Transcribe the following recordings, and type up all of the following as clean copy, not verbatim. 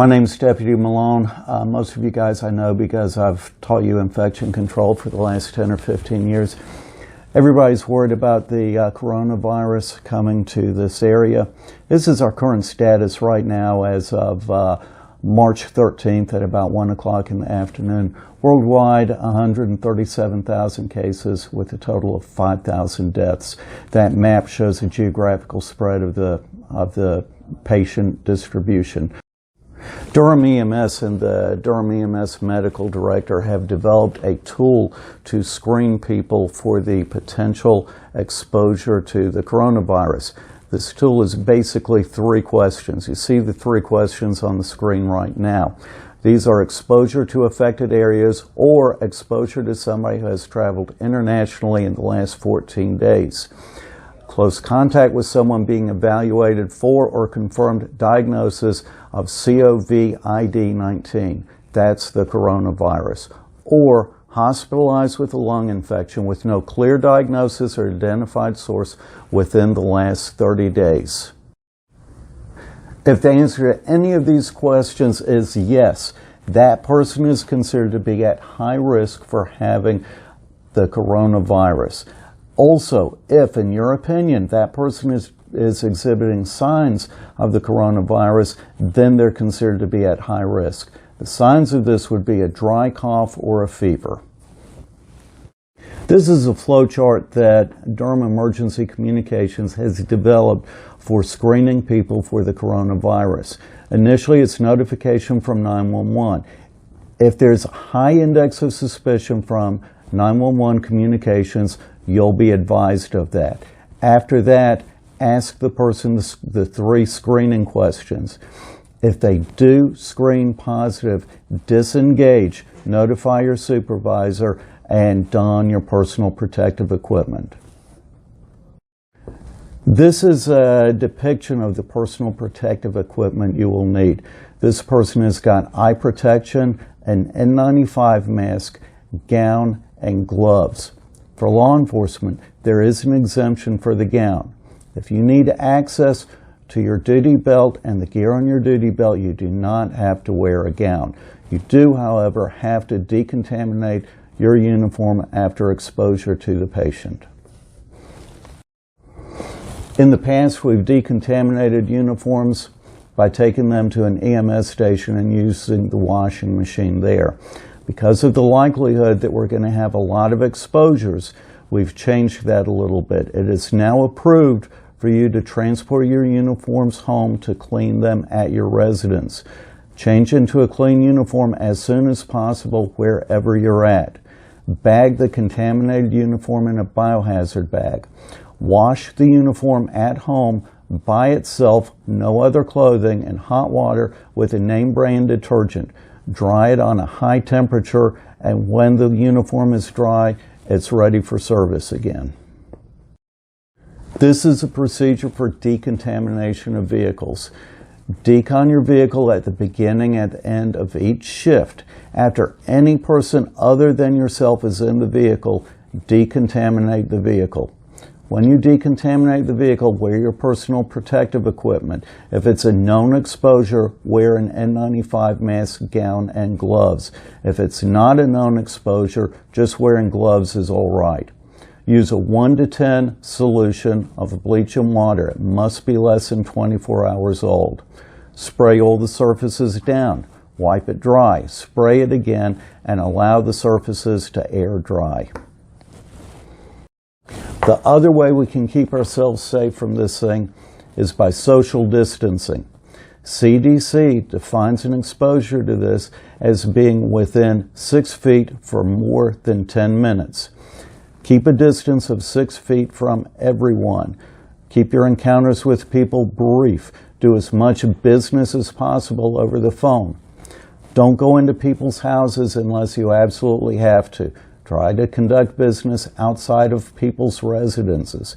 My name's Deputy Malone. Most of you guys I know because I've taught you infection control for the last 10 or 15 years. Everybody's worried about the coronavirus coming to this area. This is our current status right now as of March 13th at about 1 o'clock in the afternoon. Worldwide, 137,000 cases with a total of 5,000 deaths. That map shows the geographical spread of the patient distribution. Durham EMS and the Durham EMS medical director have developed a tool to screen people for the potential exposure to the coronavirus. This tool is basically 3 questions. You see the 3 questions on the screen right now. These are exposure to affected areas or exposure to somebody who has traveled internationally in the last 14 days. Close contact with someone being evaluated for or confirmed diagnosis of COVID-19, that's the coronavirus, or hospitalized with a lung infection with no clear diagnosis or identified source within the last 30 days. If the answer to any of these questions is yes, that person is considered to be at high risk for having the coronavirus. Also, if, in your opinion, that person is exhibiting signs of the coronavirus, then they're considered to be at high risk. The signs of this would be a dry cough or a fever. This is a flowchart that Durham Emergency Communications has developed for screening people for the coronavirus. Initially, it's notification from 911. If there's a high index of suspicion from 911 communications, you'll be advised of that. After that, ask the person the 3 screening questions. If they do screen positive, disengage, notify your supervisor, and don your personal protective equipment. This is a depiction of the personal protective equipment you will need. This person has got eye protection, an N95 mask, gown, and gloves. For law enforcement, there is an exemption for the gown. If you need access to your duty belt and the gear on your duty belt, you do not have to wear a gown. You do, however, have to decontaminate your uniform after exposure to the patient. In the past, we've decontaminated uniforms by taking them to an EMS station and using the washing machine there. Because of the likelihood that we're going to have a lot of exposures, we've changed that a little bit. It is now approved for you to transport your uniforms home to clean them at your residence. Change into a clean uniform as soon as possible wherever you're at. Bag the contaminated uniform in a biohazard bag. Wash the uniform at home by itself, no other clothing, in hot water with a name brand detergent. Dry it on a high temperature, and when the uniform is dry, it's ready for service again. This is a procedure for decontamination of vehicles. Decon your vehicle at the beginning and the end of each shift. After any person other than yourself is in the vehicle, decontaminate the vehicle. When you decontaminate the vehicle, wear your personal protective equipment. If it's a known exposure, wear an N95 mask, gown, and gloves. If it's not a known exposure, just wearing gloves is all right. Use a 1 to 10 solution of bleach and water. It must be less than 24 hours old. Spray all the surfaces down. Wipe it dry. Spray it again and allow the surfaces to air dry. The other way we can keep ourselves safe from this thing is by social distancing. CDC defines an exposure to this as being within 6 feet for more than 10 minutes. Keep a distance of 6 feet from everyone. Keep your encounters with people brief. Do as much business as possible over the phone. Don't go into people's houses unless you absolutely have to. Try to conduct business outside of people's residences.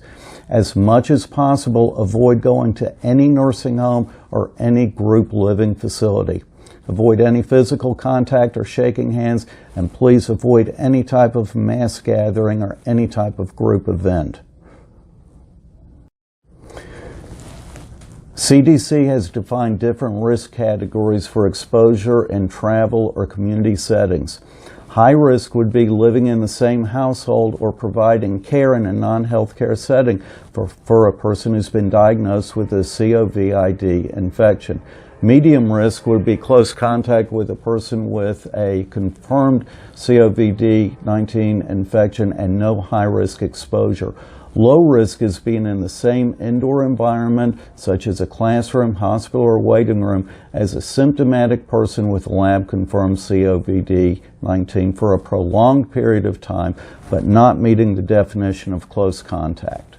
As much as possible, avoid going to any nursing home or any group living facility. Avoid any physical contact or shaking hands, and please avoid any type of mass gathering or any type of group event. CDC has defined different risk categories for exposure in travel or community settings. High risk would be living in the same household or providing care in a non-healthcare setting for a person who's been diagnosed with a COVID infection. Medium risk would be close contact with a person with a confirmed COVID-19 infection and no high-risk exposure. Low risk is being in the same indoor environment, such as a classroom, hospital, or waiting room, as a symptomatic person with lab-confirmed COVID-19 for a prolonged period of time, but not meeting the definition of close contact.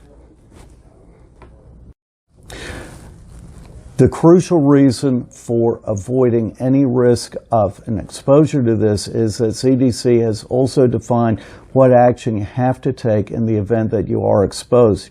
The crucial reason for avoiding any risk of an exposure to this is that CDC has also defined what action you have to take in the event that you are exposed.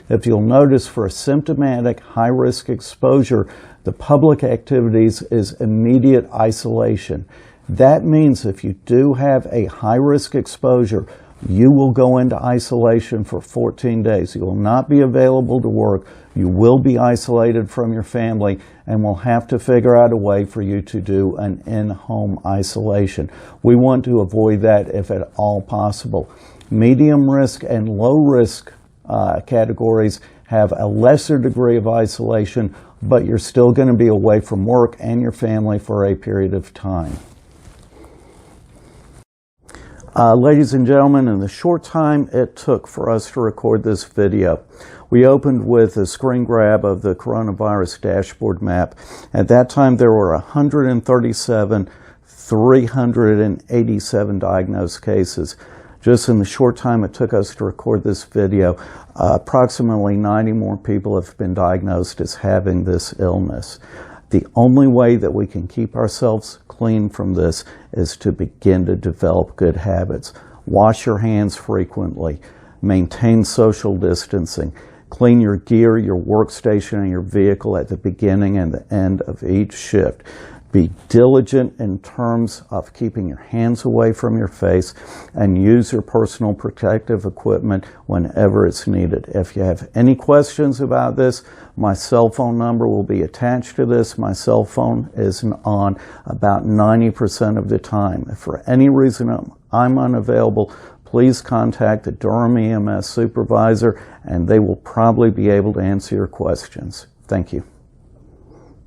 If you'll notice, for a symptomatic high-risk exposure, the public activities is immediate isolation. That means if you do have a high-risk exposure, you will go into isolation for 14 days. You will not be available to work. You will be isolated from your family, and we'll have to figure out a way for you to do an in-home isolation. We want to avoid that if at all possible. Medium risk and low risk categories have a lesser degree of isolation, but you're still going to be away from work and your family for a period of time. Ladies and gentlemen, in the short time it took for us to record this video, we opened with a screen grab of the coronavirus dashboard map. At that time, there were 387 diagnosed cases. Just in the short time it took us to record this video, approximately 90 more people have been diagnosed as having this illness. The only way that we can keep ourselves clean from this is to begin to develop good habits. Wash your hands frequently. Maintain social distancing. Clean your gear, your workstation, and your vehicle at the beginning and the end of each shift. Be diligent in terms of keeping your hands away from your face, and use your personal protective equipment whenever it's needed. If you have any questions about this, my cell phone number will be attached to this. My cell phone is on about 90% of the time. If for any reason I'm unavailable, please contact the Durham EMS supervisor, and they will probably be able to answer your questions. Thank you.